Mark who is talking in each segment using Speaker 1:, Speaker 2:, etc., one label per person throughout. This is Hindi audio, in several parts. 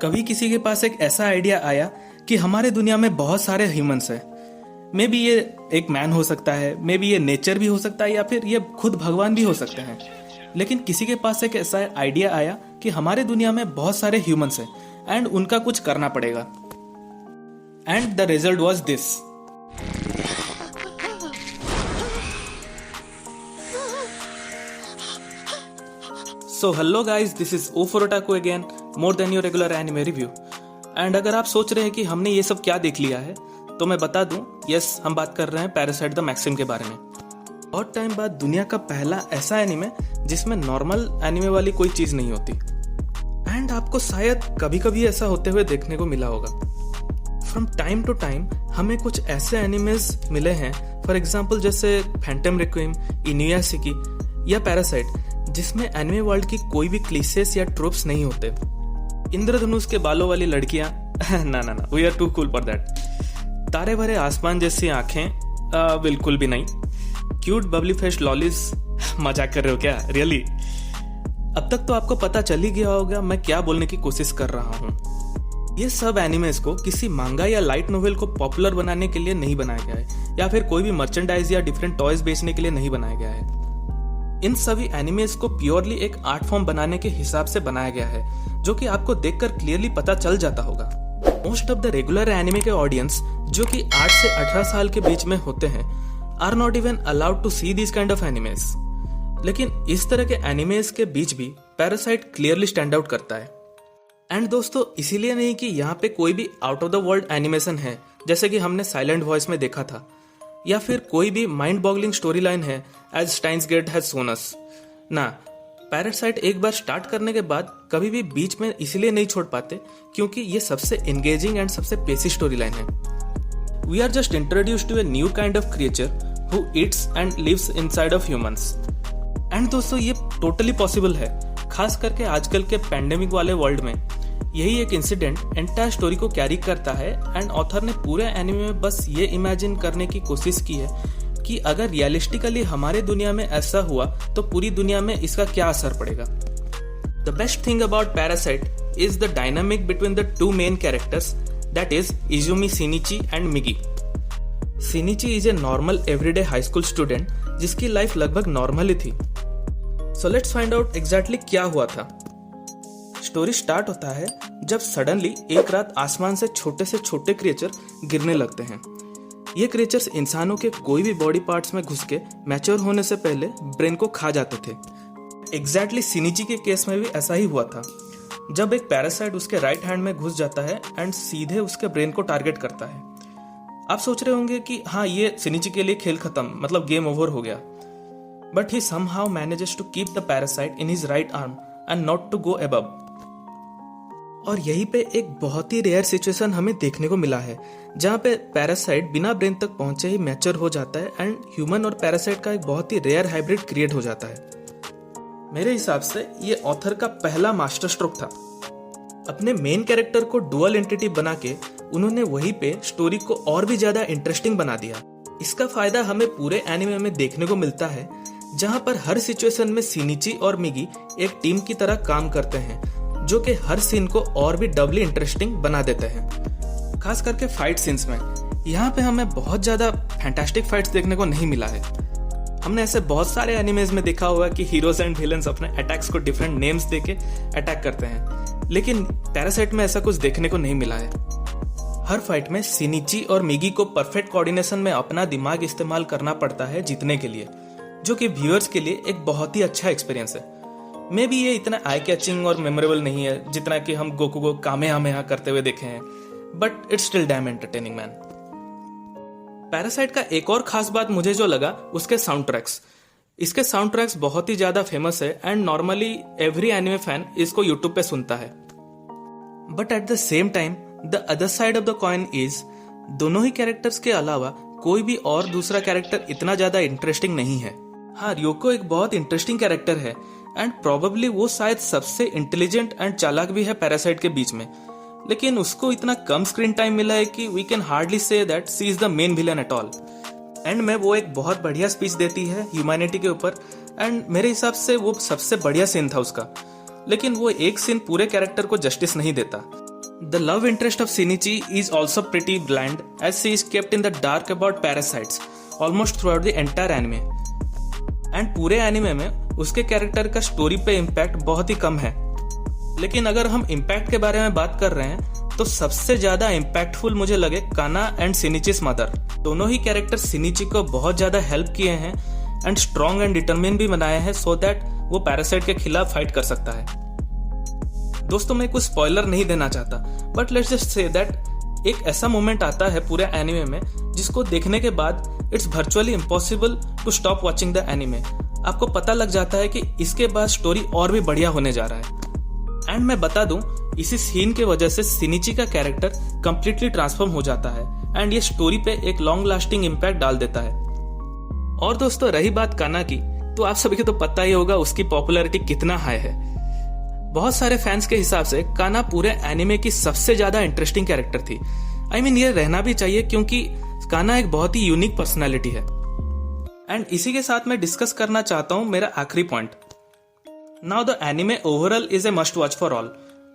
Speaker 1: कभी किसी के पास एक ऐसा आइडिया आया कि हमारे दुनिया में बहुत सारे ह्यूमंस हैं। मे बी ये एक मैन हो सकता है, मे बी ये नेचर भी हो सकता है, या फिर ये खुद भगवान भी हो सकते हैं। लेकिन किसी के पास एक ऐसा आइडिया आया कि हमारे दुनिया में बहुत सारे ह्यूमंस हैं एंड उनका कुछ करना पड़ेगा। And the result was this. So hello guys, this is O for otaku again, more than your regular anime review. And अगर आप सोच रहे हैं कि हमने ये सब क्या देख लिया है, तो मैं बता दूं, यस, हम बात कर रहे हैं पैरासाइट द मैक्सिम के बारे में। बहुत टाइम बाद दुनिया का पहला ऐसा एनिमे जिसमें नॉर्मल एनिमे वाली कोई चीज नहीं होती। एंड आपको शायद कभी कभी ऐसा होते हुए देखने को मिला होगा। फ्रॉम टाइम टू टाइम हमें कुछ ऐसे एनिमेज मिले हैं, फॉर एग्जाम्पल जैसे फैंटम रिक्विएम, इनुयाशिकी या पैरासाइट, जिसमें एनिमे वर्ल्ड की कोई भी क्लीशेस या ट्रोप्स नहीं होते। इंद्रधनुष के बालों वाली लड़कियां ना, we are too cool for that. तारे भरे आसमान जैसी आंखें, बिल्कुल भी नहीं। क्यूट बबली फेस लॉलीज, मजाक कर रहे हो क्या, रियली? अब तक तो आपको पता चल ही गया होगा मैं क्या बोलने की कोशिश कर रहा हूँ। ये सब एनिमेज को किसी मांगा या लाइट नोवेल को पॉपुलर बनाने के लिए नहीं बनाया गया है, या फिर कोई भी मर्चेंडाइज या डिफरेंट टॉयज बेचने के लिए नहीं बनाया गया है। इन सभी एनिमेज को प्योरली एक आर्ट फॉर्म बनाने के हिसाब से बनाया गया है, जो कि आपको देखकर क्लियरली पता चल जाता होगा। Most of the regular anime के ऑडियंस, जो कि 8 से 18 साल के बीच में होते हैं, are not even allowed to see this kind of animes. लेकिन इस तरह के एनिमेज के बीच भी पैरासाइट क्लियरली स्टैंड आउट करता है। एंड दोस्तों, इसीलिए नहीं कि यहाँ पे कोई भी out of the world animation है, जैसे कि हमने साइलेंट वॉइस में देखा था, या फिर कोई भी माइंड बॉगलिंग स्टोरी लाइन है as Steins Gate has shown us. ना, पैरासाइट एक बार स्टार्ट करने के बाद कभी भी बीच में इसलिए नहीं छोड़ पाते क्योंकि ये सबसे एंगेजिंग एंड सबसे पेसी स्टोरी लाइन है। We are just introduced to a new kind of creature who eats and lives inside of humans. And दोस्तों, ये टोटली पॉसिबल है, खास करके आजकल के पैंडेमिक वाले वर्ल्ड में। यही एक इंसिडेंट एंटायर स्टोरी को कैरी करता है। एंड ऑथर ने पूरे एनिमे में बस ये इमेजिन करने की कोशिश की है कि अगर रियलिस्टिकली हमारे दुनिया में ऐसा हुआ तो पूरी दुनिया में इसका क्या असर पड़ेगा। The best thing about parasite is the dynamic between the two main characters, that is Izumi Shinichi and Migi. Shinichi is a normal everyday high school student जिसकी लाइफ लगभग नॉर्मल ही थी। So let's find out exactly क्या हुआ था। स्टोरी स्टार्ट होता है जब सडनली एक रात आसमान से छोटे क्रिएचर गिरने लगते हैं। ये क्रिएचर्स इंसानों के कोई भी बॉडी पार्ट्स में घुस के मैच्योर होने से पहले ब्रेन को खा जाते थे। एग्जैक्टली शिनिची के केस में भी ऐसा ही हुआ था, जब एक पैरासाइट उसके राइट हैंड में घुस जाता है एंड सीधे उसके ब्रेन को टारगेट करता है। आप सोच रहे होंगे कि हाँ, ये शिनिची के लिए खेल खत्म, मतलब गेम ओवर हो गया। But he somehow manages to keep the parasite in his right arm and not to go above. और यहीं पे एक बहुत ही रेयर सिचुएशन हमें देखने को मिला है, जहाँ पे पैरासाइट बिना ब्रेन तक पहुंचे ही मैच्योर हो जाता है एंड ह्यूमन और पैरासाइट का एक बहुत ही रेयर हाइब्रिड क्रिएट हो जाता है। मेरे हिसाब से ये ऑथर का पहला मास्टर स्ट्रोक था। अपने मेन कैरेक्टर को डुअल एंटिटी बना के उन्होंने वहीं पे स्टोरी को और भी ज्यादा इंटरेस्टिंग बना दिया। इसका फायदा हमें पूरे एनिमे में देखने को मिलता है, जहाँ पर हर सिचुएशन में शिनिची और मिगी एक टीम की तरह काम करते हैं, जो कि हर सीन को और भी डबली इंटरेस्टिंग बना देते हैं। खास करके फाइट सीन्स में यहाँ पे हमें बहुत ज्यादा फैंटास्टिक फाइट्स देखने को नहीं मिला है। हमने ऐसे बहुत सारे एनिमेज में देखा हुआ कि हीरोज एंड विलन्स अपने अटैक्स को डिफरेंट नेम्स देके अटैक करते हैं, लेकिन पैरासाइट में ऐसा कुछ देखने को नहीं मिला है। हर फाइट में शिनिची और मिगी को परफेक्ट कोऑर्डिनेशन में अपना दिमाग इस्तेमाल करना पड़ता है जीतने के लिए, जो कि व्यूअर्स के लिए एक बहुत ही अच्छा एक्सपीरियंस है। मे बी ये इतना आई कैचिंग और मेमोरेबल नहीं है जितना कि हम गोकू को कामेहामेहा करते हुए देखे हैं, but it's still dam entertaining man. Parasite का एक और खास बात मुझे जो लगा, उसके साउंड ट्रैक्स। इसके साउंड ट्रैक्स बहुत ही ज्यादा फेमस है and normally every anime fan इसको यूट्यूब पे सुनता है। But at the same time the other side of the coin is, दोनों ही कैरेक्टर्स के अलावा कोई भी और दूसरा कैरेक्टर इतना ज्यादा इंटरेस्टिंग नहीं है। हाँ, रियोको एक बहुत इंटरेस्टिंग कैरेक्टर है एंड प्रोबेबली वो शायद सबसे इंटेलिजेंट एंड चालाक भी है पैरासाइट के बीच में, लेकिन उसको इतना कम स्क्रीन टाइम मिला है कि we can hardly say that she is the main villain at all. End में वो एक बहुत बढ़िया स्पीच देती है ह्यूमैनिटी के ऊपर, एंड मेरे हिसाब से वो सबसे बढ़िया सीन था उसका। लेकिन वो एक सीन पूरे कैरेक्टर को जस्टिस नहीं देता। The love interest of Shinichi is also pretty bland as she is kept in the dark about parasites almost throughout the entire anime. And पूरे एनिमे में उसके कैरेक्टर का स्टोरी पे इम्पैक्ट बहुत ही कम है. लेकिन अगर हम इम्पैक्ट के बारे में बात कर रहे हैं तो सबसे ज्यादा इम्पैक्टफुल मुझे लगे काना एंड सिनिचिस मदर. दोनों ही कैरेक्टर सिनिची को बहुत ज्यादा हेल्प किए हैं एंड स्ट्रॉन्ग एंड डिटरमिन भी बनाए हैं सो दैट वो पैरासाइट के खिलाफ फाइट कर सकता है. दोस्तों मैं कुछ स्पॉइलर नहीं देना चाहता but let's just say that एक ऐसा मोमेंट आता है पूरे एनिमे में जिसको देखने के बाद it's virtually impossible to stop watching the anime. आपको पता लग जाता है कि इसके बाद स्टोरी और भी बढ़िया होने जा रहा है. एंड मैं बता दूं इसी सीन के वजह से सिनिची का कैरेक्टर कंप्लीटली ट्रांसफॉर्म हो जाता है एंड ये स्टोरी पे एक लॉन्ग लास्टिंग इम्पैक्ट डाल देता है. और दोस्तों रही बात काना की तो आप सभी को तो पता ही होगा उसकी पॉपुलैरिटी कितना हाई है. बहुत सारे फैंस के हिसाब से काना पूरे एनिमे की सबसे ज्यादा इंटरेस्टिंग कैरेक्टर थी. I mean, ये रहना भी चाहिए क्योंकि काना एक बहुत ही यूनिक पर्सनालिटी है. एंड इसी के साथ मैं डिस्कस करना चाहता हूं मेरा आखिरी point. Now the anime overall is a must watch for all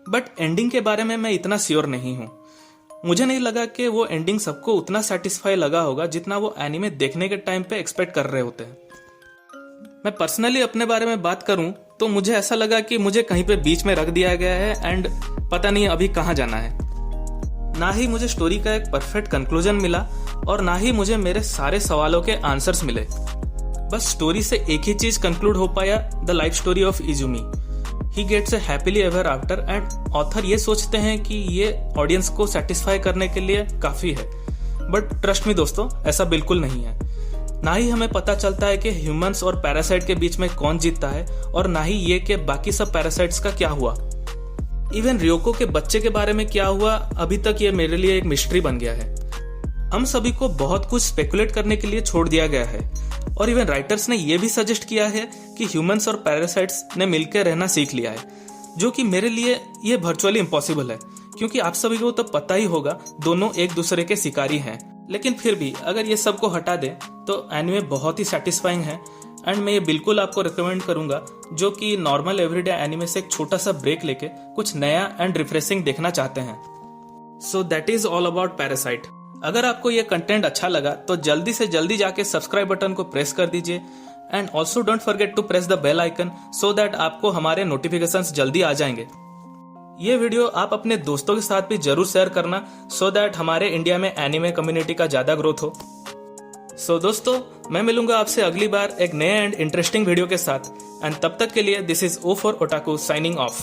Speaker 1: but ending के बारे में मैं इतना श्योर नहीं हूं. मुझे नहीं लगा कि वो एंडिंग सबको उतना सेटिस्फाई लगा होगा जितना वो एनिमे देखने के टाइम पे एक्सपेक्ट कर रहे होते हैं. मैं पर्सनली अपने बारे में बात करूं तो मुझे ऐसा लगा कि मुझे कहीं पे बीच में रख दिया गया है एंड पता नहीं अभी कहां जाना है. ना ही मुझे स्टोरी का एक परफेक्ट कंक्लूजन मिला और ना ही मुझे मेरे सारे सवालों के आंसर्स मिले. बस स्टोरी से एक ही चीज कंक्लूड हो पाया, the life story of Izumi. He gets a happily ever after and author ये सोचते हैं कि ये ऑडियंस को सेटिस्फाई करने के लिए काफी है. बट ट्रस्ट मी दोस्तों ऐसा बिल्कुल नहीं है. ना ही हमें पता चलता है कि ह्यूमंस और पैरासाइट के बीच में कौन जीतता है और ना ही ये कि बाकी सब पैरासाइट्स का क्या हुआ. इवन रियोको के बच्चे के बारे में क्या हुआ अभी तक ये मेरे लिए एक मिस्ट्री बन गया है. हम सभी को बहुत कुछ स्पेकुलेट करने के लिए छोड़ दिया गया है और इवन राइटर्स ने यह भी सजेस्ट किया है कि ह्यूमंस और पैरासाइट्स ने मिलकर रहना सीख लिया है, जो कि मेरे लिए ये वर्चुअली इम्पॉसिबल है क्योंकि आप सभी को तो पता ही होगा दोनों एक दूसरे के शिकारी हैं. लेकिन फिर भी अगर ये सबको हटा दे तो एनिमे बहुत ही सेटिस्फाइंग है एंड मैं ये बिल्कुल आपको रिकमेंड करूंगा जो कि नॉर्मल एवरीडे एनिमे से एक छोटा सा ब्रेक लेके कुछ नया एंड रिफ्रेशिंग देखना चाहते हैं. So that is all about parasite. अगर आपको ये कंटेंट अच्छा लगा तो जल्दी से जल्दी जाके सब्सक्राइब बटन को प्रेस कर दीजिए and also don't forget to press the bell icon so that आपको हमारे नोटिफिकेशंस जल्दी आ जाएंगे. ये वीडियो आप अपने दोस्तों के साथ भी जरूर शेयर करना सो दैट हमारे इंडिया में एनिमे कम्युनिटी का ज्यादा ग्रोथ हो. सो दोस्तों मैं मिलूंगा आपसे अगली बार एक नए एंड इंटरेस्टिंग वीडियो के साथ एंड तब तक के लिए this is O for otaku signing of.